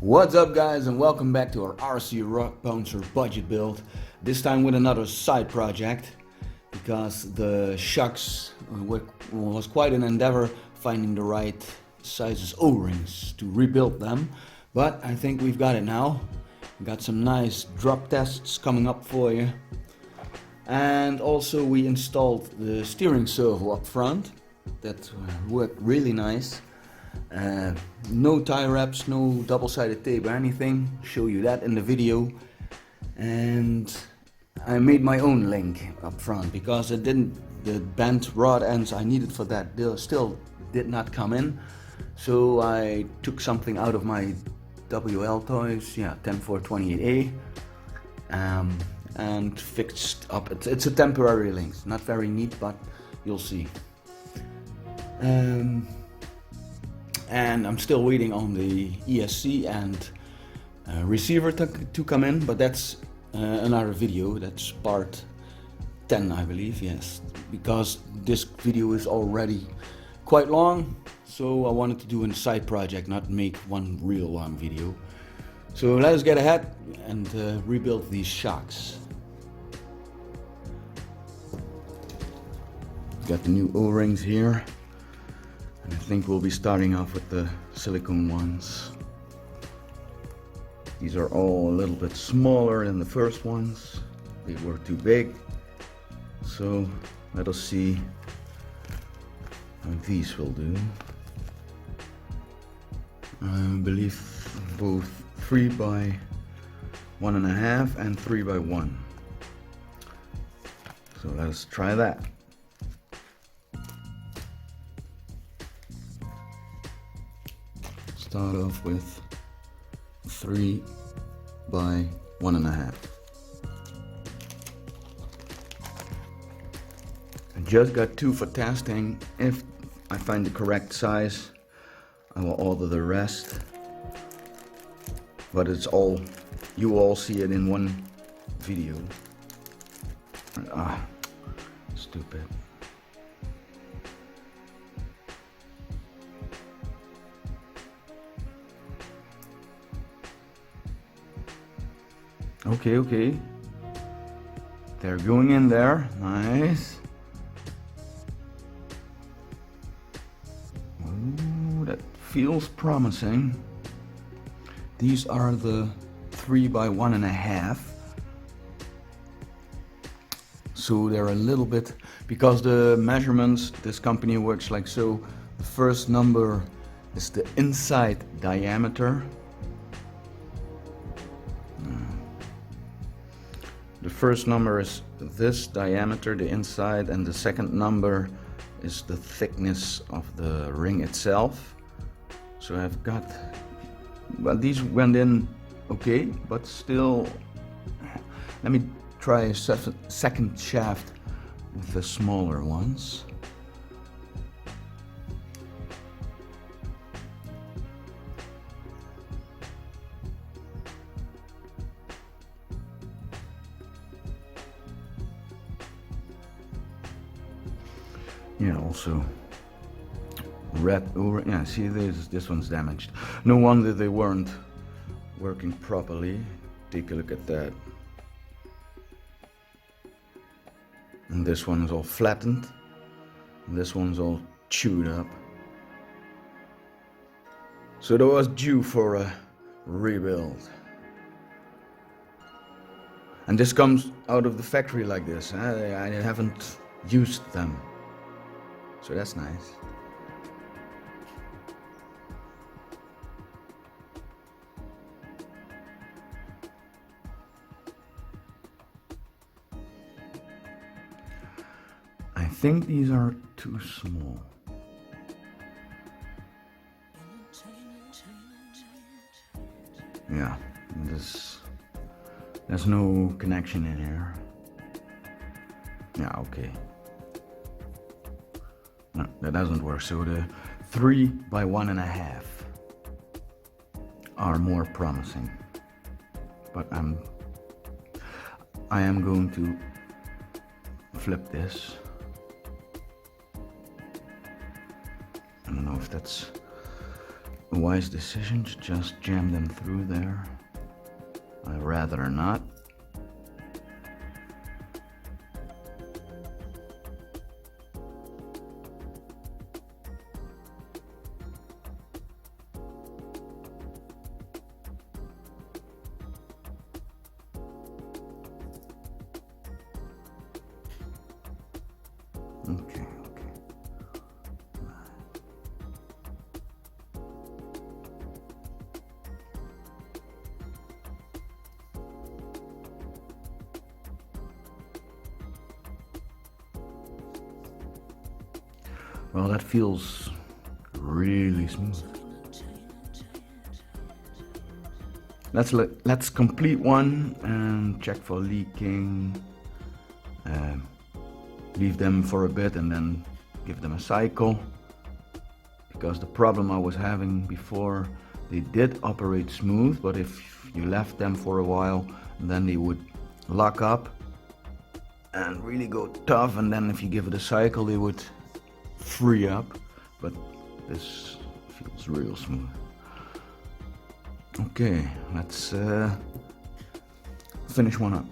What's up guys, and welcome back to our RC Rock Bouncer budget build. This time with another side project, because the shocks was quite an endeavor finding the right sizes O-rings to rebuild them. But I think we've got it now. Got some nice drop tests coming up for you. And also we installed the steering servo up front. That worked really nice. No tie wraps, no double-sided tape or anything. Show you that in the video. And I made my own link up front because it didn't. The bent rod ends I needed for that still did not come in. So I took something out of my WL toys, 10428A, and fixed up. It's a temporary link, not very neat, but you'll see. And I'm still waiting on the ESC and receiver to come in, but that's another video. That's part 10, I believe, yes, because this video is already quite long, so I wanted to do a side project, not make one real long video. So let us get ahead and rebuild these shocks. Got the new O-rings here. I think we'll be starting off with the silicone ones. These are all a little bit smaller than the first ones. They were too big. So let us see how these will do. I believe both 3 by 1.5 and 3 by 1. So let's try that. Start off with 3 by 1.5. I just got 2 for testing. If I find the correct size, I will order the rest. But it's all, you will all see it in one video. Stupid. Okay. They're going in there. Nice. Ooh, that feels promising. These are the 3 by 1.5. So they're a little bit, because the measurements, this company works like so. The first number is the inside diameter. The first number is this diameter, the inside, and the second number is the thickness of the ring itself. So I've got, well, these went in okay, but still, let me try a second shaft with the smaller ones. Yeah, also red over. Yeah, see, this one's damaged. No wonder they weren't working properly. Take a look at that. And this one is all flattened. And this one's all chewed up. So that was due for a rebuild. And this comes out of the factory like this. I haven't used them. So that's nice. I think these are too small. Yeah, there's no connection in here. Yeah, okay. No, that doesn't work. So the 3 by 1.5 are more promising. But I am going to flip this. I don't know if that's a wise decision to just jam them through there. I'd rather not. Okay. Well, that feels really smooth. Let's complete one and check for leaking. Leave them for a bit and then give them a cycle. Because the problem I was having before, they did operate smooth, but if you left them for a while, then they would lock up and really go tough, and then if you give it a cycle, they would free up. But this feels real smooth. Okay, let's finish one up.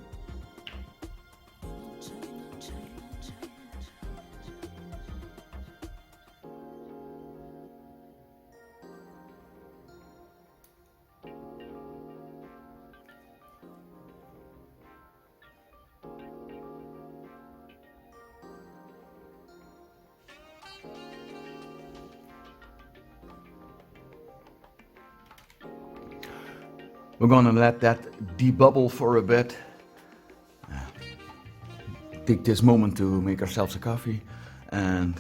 We're gonna let that debubble for a bit. Take this moment to make ourselves a coffee and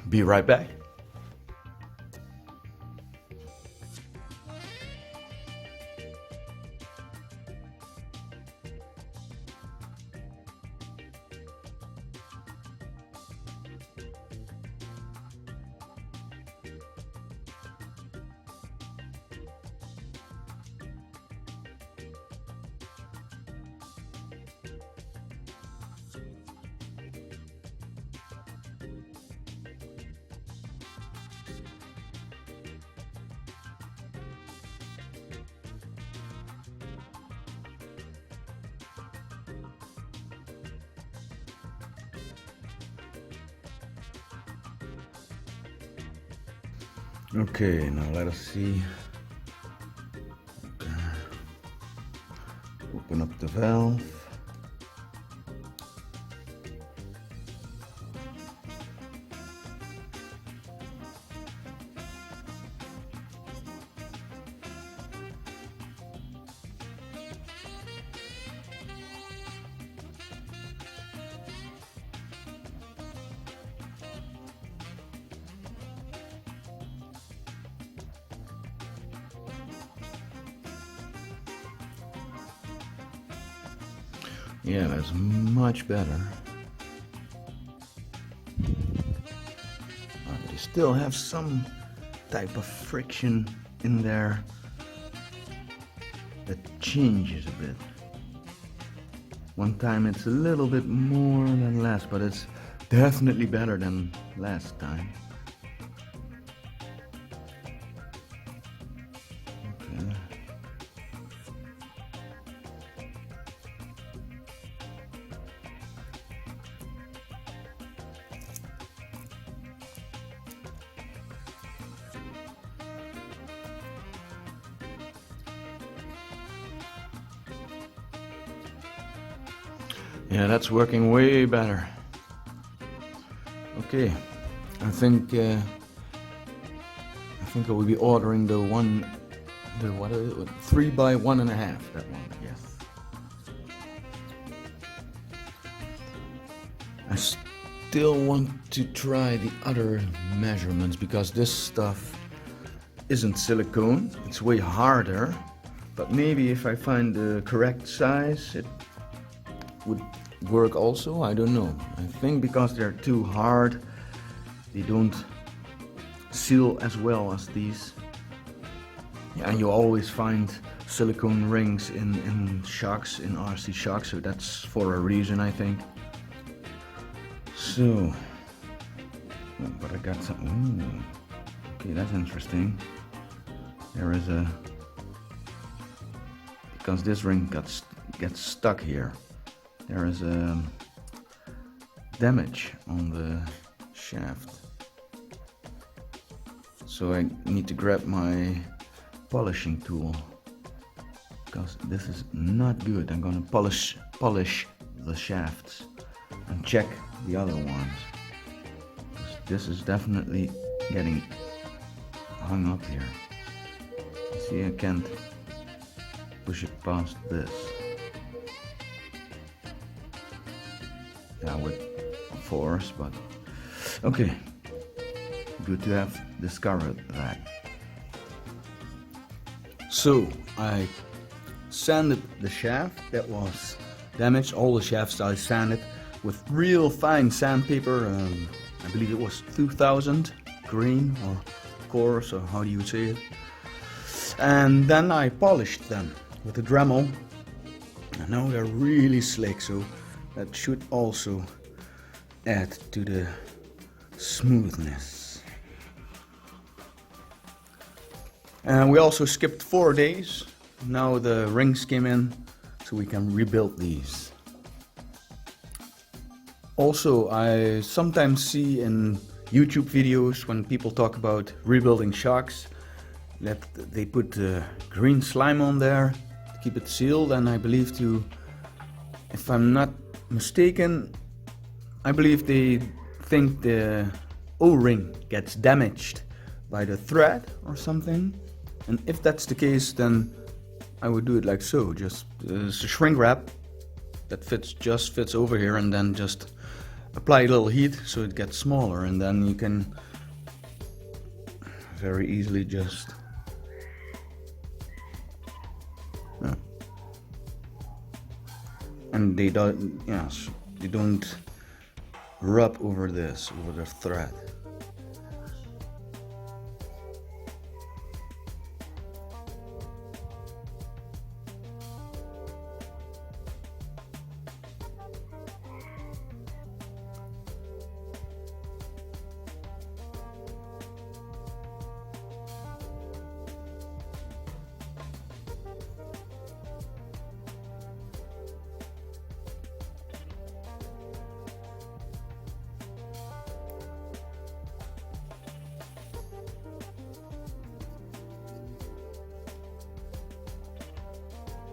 be right back. Okay, now let us see. Okay. Open up the valve. Yeah, that's much better. But you still have some type of friction in there that changes a bit. One time it's a little bit more than less, but it's definitely better than last time. Okay. Yeah, that's working way better. Okay, I think I will be ordering the what is it? 3 by 1.5. That one, yes. I still want to try the other measurements because this stuff isn't silicone. It's way harder, but maybe if I find the correct size, it would work also. I don't know. I think because they're too hard, they don't seal as well as these. Yeah, and you always find silicone rings in shocks, in RC shocks, so that's for a reason, I think. So, but I got some. Okay, that's interesting. There is a, because this ring gets stuck here, there is a damage on the shaft. So I need to grab my polishing tool, because this is not good. I'm gonna polish the shafts and check the other ones. This is definitely getting hung up here. See, I can't push it past this. Yeah, with force, but okay. Good to have discovered that. So I sanded the shaft that was damaged. All the shafts I sanded with real fine sandpaper. I believe it was 2000 green or coarse, or how do you say it? And then I polished them with a Dremel. And now they're really slick, so that should also add to the smoothness. And we also skipped 4 days. Now the rings came in, so we can rebuild these. Also, I sometimes see in YouTube videos when people talk about rebuilding shocks that they put green slime on there to keep it sealed, and I believe if I'm not mistaken, I believe they think the O-ring gets damaged by the thread or something. And if that's the case, then I would do it like so. Just a shrink wrap that just fits over here, and then just apply a little heat so it gets smaller, and then you can very easily just and they don't, yes, they don't rub over the thread.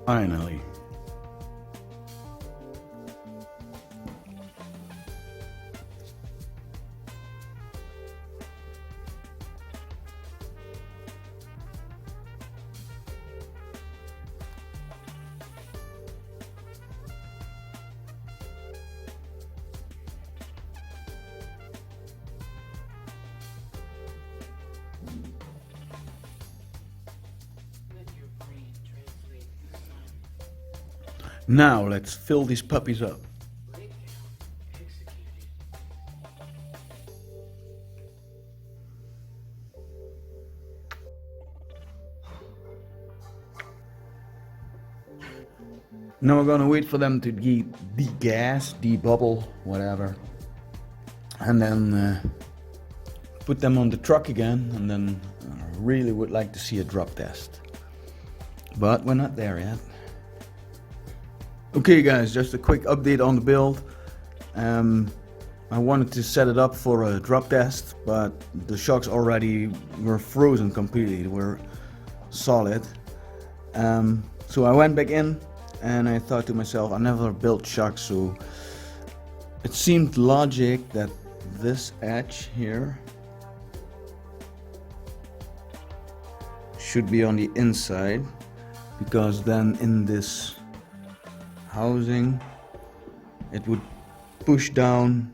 Finally. Now let's fill these puppies up. Now we're gonna wait for them to degas, debubble, whatever, and then put them on the truck again, and then I really would like to see a drop test. But we're not there yet. Okay guys, just a quick update on the build. I wanted to set it up for a drop test, but the shocks already were frozen completely, they were solid. So I went back in and I thought to myself, I never built shocks, so it seemed logic that this edge here should be on the inside, because then in this housing it would push down.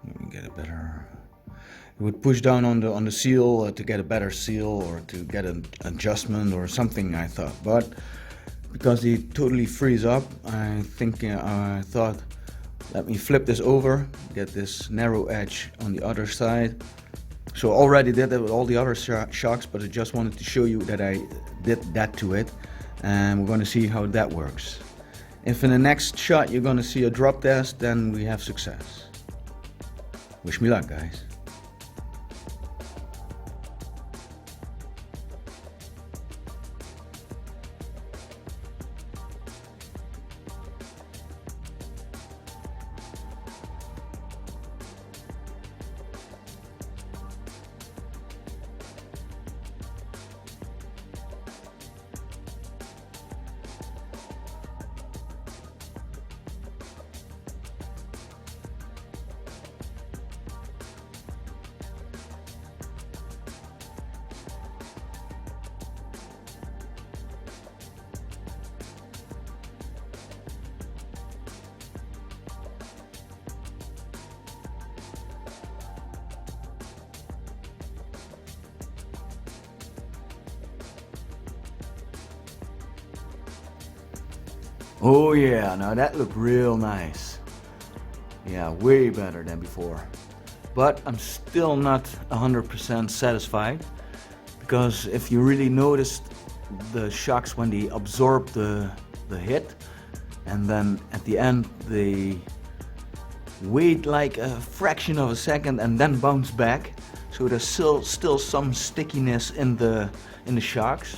Let me get a better. It would push down on the seal to get a better seal, or to get an adjustment or something, I thought. But because they totally freeze up, I thought, let me flip this over, get this narrow edge on the other side. So I already did that with all the other shocks, but I just wanted to show you that I did that to it, and we're going to see how that works. If in the next shot you're going to see a drop test, then we have success. Wish me luck, guys. Oh yeah, now that looked real nice. Yeah, way better than before. But I'm still not 100% satisfied, because if you really noticed the shocks when they absorb the hit, and then at the end they wait like a fraction of a second and then bounce back, so there's still some stickiness in the shocks.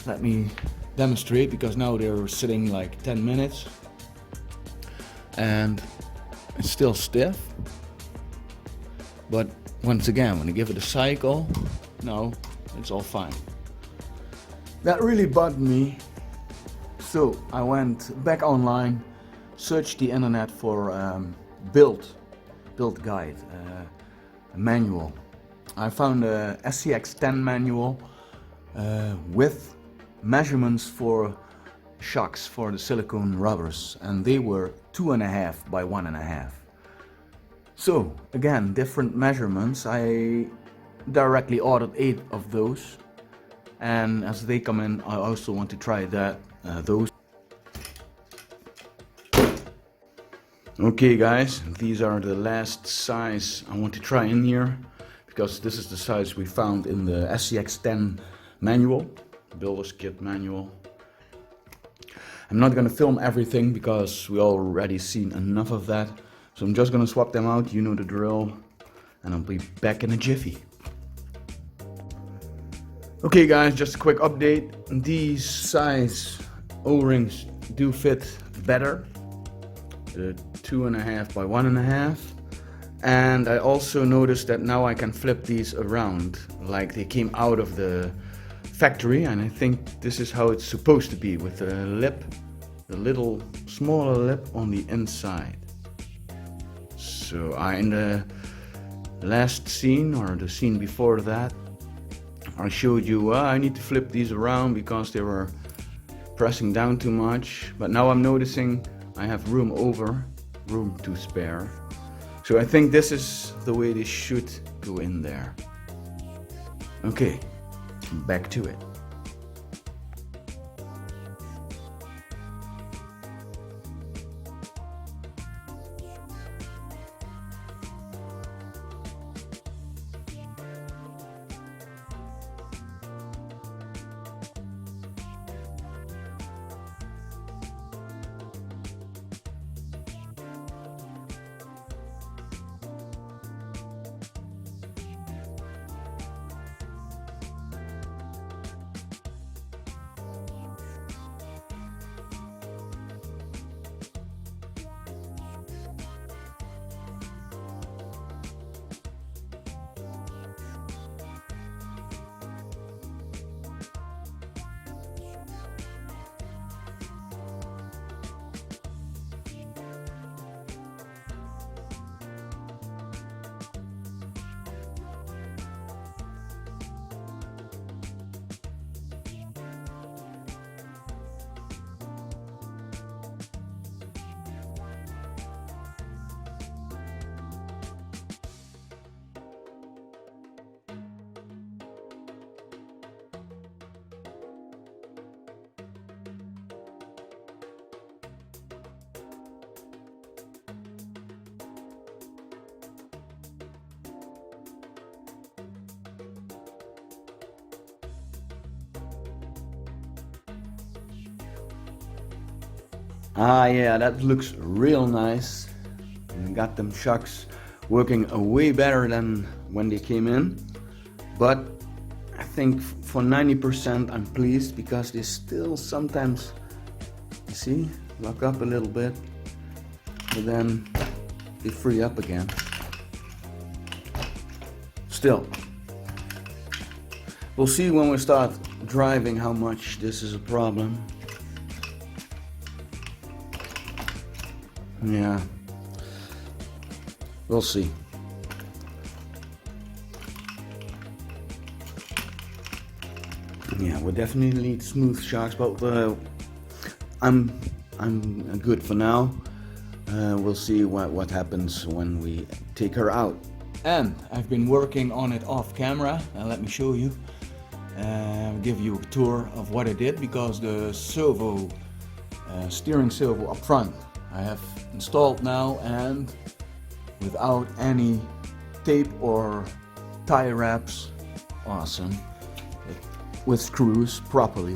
Let me demonstrate, because now they're sitting like 10 minutes and it's still stiff. But once again, when you give it a cycle, no, it's all fine. That really bugged me. So I went back online, searched the internet for build guide, a manual. I found a SCX10 manual with measurements for shocks for the silicone rubbers, and they were 2.5 by 1.5. So again, different measurements. I directly ordered 8 of those, and as they come in, I also want to try those. Okay guys, these are the last size I want to try in here, because this is the size we found in the SCX10 manual, builder's kit manual. I'm not gonna film everything because we already seen enough of that, so I'm just gonna swap them out, you know the drill, and I'll be back in a jiffy. Okay guys, just a quick update. These size O-rings do fit better, the 2.5 by 1.5, and I also noticed that now I can flip these around like they came out of the factory, and I think this is how it's supposed to be, with the lip, the little smaller lip on the inside. So in the last scene, or the scene before that, I showed you I need to flip these around because they were pressing down too much, but now I'm noticing I have room to spare. So I think this is the way they should go in there. Okay, back to it. Ah yeah, that looks real nice. And got them shocks working way better than when they came in. But I think for 90% I'm pleased, because they still sometimes, you see, lock up a little bit, but then they free up again. Still, we'll see when we start driving how much this is a problem. Yeah, we'll see. Yeah, we definitely need smooth shocks, but I'm good for now. We'll see what happens when we take her out. And I've been working on it off camera, and let me show you. Give you a tour of what I did, because the servo steering servo up front. I have installed now, and without any tape or tie wraps, awesome, with screws properly.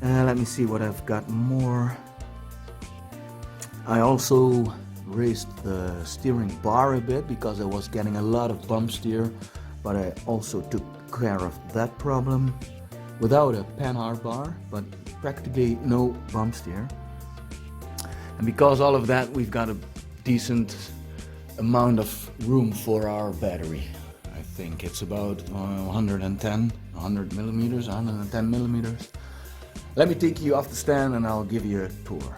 Let me see what I've got more. I also raised the steering bar a bit because I was getting a lot of bump steer, but I also took care of that problem without a panhard bar, but practically no bump steer. And because all of that, we've got a decent amount of room for our battery. I think it's about 110 millimeters. Let me take you off the stand and I'll give you a tour.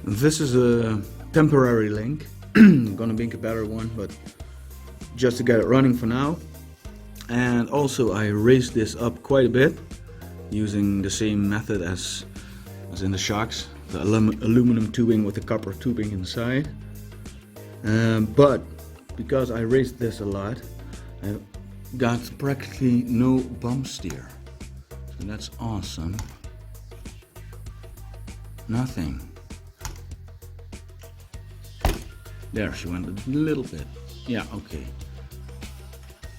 This is a temporary link. I'm gonna make a better one, but just to get it running for now. And also I raised this up quite a bit using the same method as in the shocks, the aluminum tubing with the copper tubing inside. But because I raised this a lot, I got practically no bump steer. So that's awesome. Nothing. There, she went a little bit. Yeah, okay.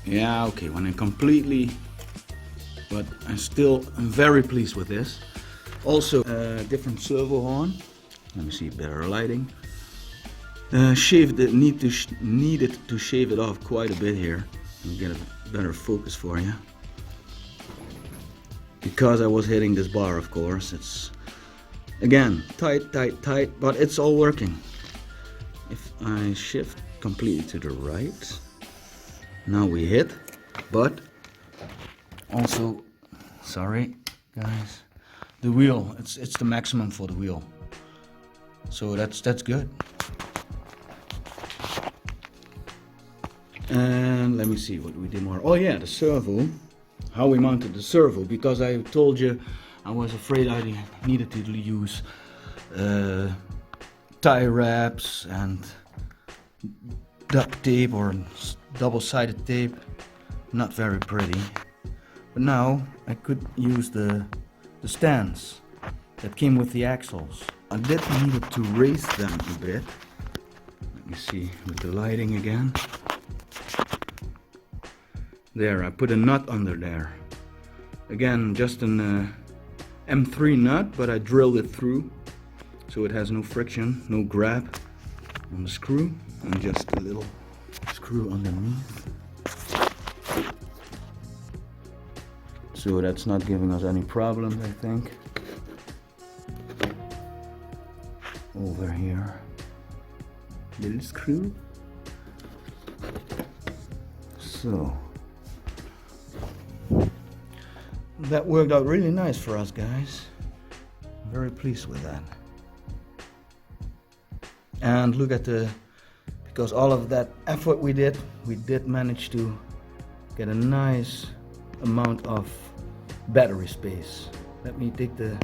Yeah, okay, when I completely, but I'm still very pleased with this. Also, different servo horn. Let me see, better lighting. Needed to shave it off quite a bit here and get a better focus for you. Because I was hitting this bar, of course. It's, again, tight, but it's all working. If I shift completely to the right, now we hit, but also, sorry guys, the wheel, it's the maximum for the wheel, so that's good. And let me see what we did more. Oh yeah, the servo, how we mounted the servo, because I told you I was afraid I needed to use tie wraps and duct tape or double-sided tape. Not very pretty, but now I could use the stands that came with the axles. I did need to raise them a bit. Let me see with the lighting again. There, I put a nut under there. Again, just an M3 nut, but I drilled it through so it has no friction, no grab on the screw, and just a little screw underneath. So that's not giving us any problems, I think. Over here, little screw. So that worked out really nice for us, guys. I'm very pleased with that. And look at because all of that effort we did manage to get a nice amount of battery space. Let me take the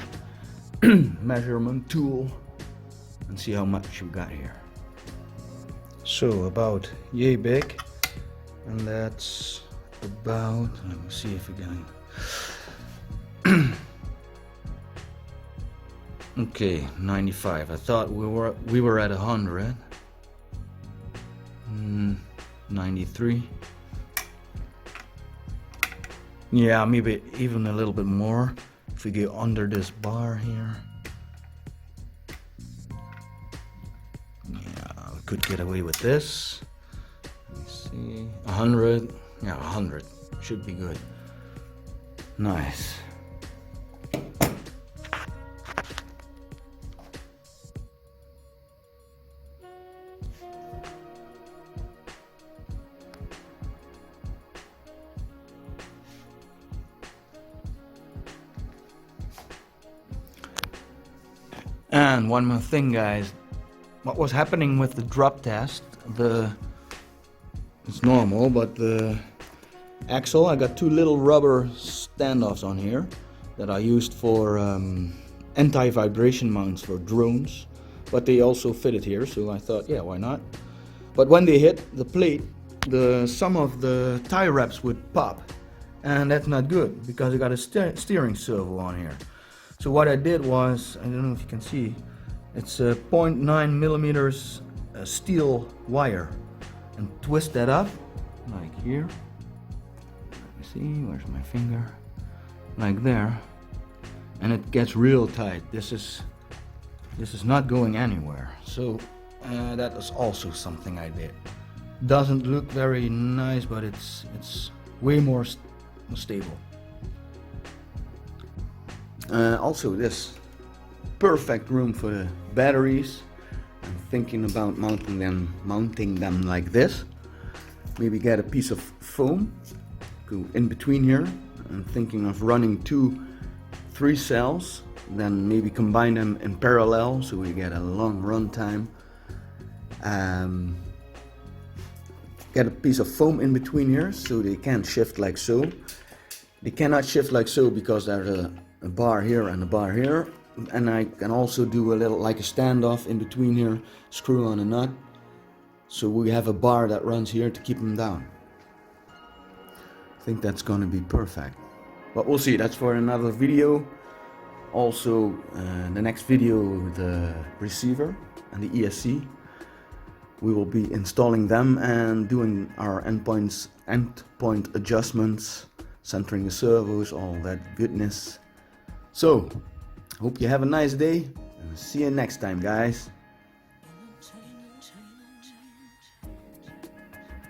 measurement tool and see how much we got here. So about yay big, and that's about, let me see if we can. Okay, 95. I thought we were at 100. 93. Yeah, maybe even a little bit more if we go under this bar here. Yeah, we could get away with this. Let me see. 100. Yeah, 100 should be good. Nice. And one more thing, guys, what was happening with the drop test, it's normal, but the axle, I got two little rubber standoffs on here that I used for anti-vibration mounts for drones, but they also fitted here, so I thought, yeah, why not? But when they hit the plate, some of the tie wraps would pop, and that's not good because I got a steering servo on here. So what I did was, I don't know if you can see, it's a 0.9 millimeters steel wire, and twist that up like here. Let me see, where's my finger? Like there, and it gets real tight. This is not going anywhere. So that is also something I did. Doesn't look very nice, but it's way more stable. Also, this perfect room for the batteries. I'm thinking about mounting them like this. Maybe get a piece of foam, go in between here. I'm thinking of running 3 cells, then maybe combine them in parallel so we get a long run time. Get a piece of foam in between here so they can shift like so. They cannot shift like so because there's a bar here and a bar here, and I can also do a little like a standoff in between here, screw on a nut, so we have a bar that runs here to keep them down. I think that's gonna be perfect, but we'll see. That's for another video. Also the next video, the receiver and the ESC, we will be installing them and doing our endpoint adjustments, centering the servos, all that goodness. So hope you have a nice day, and see you next time, guys.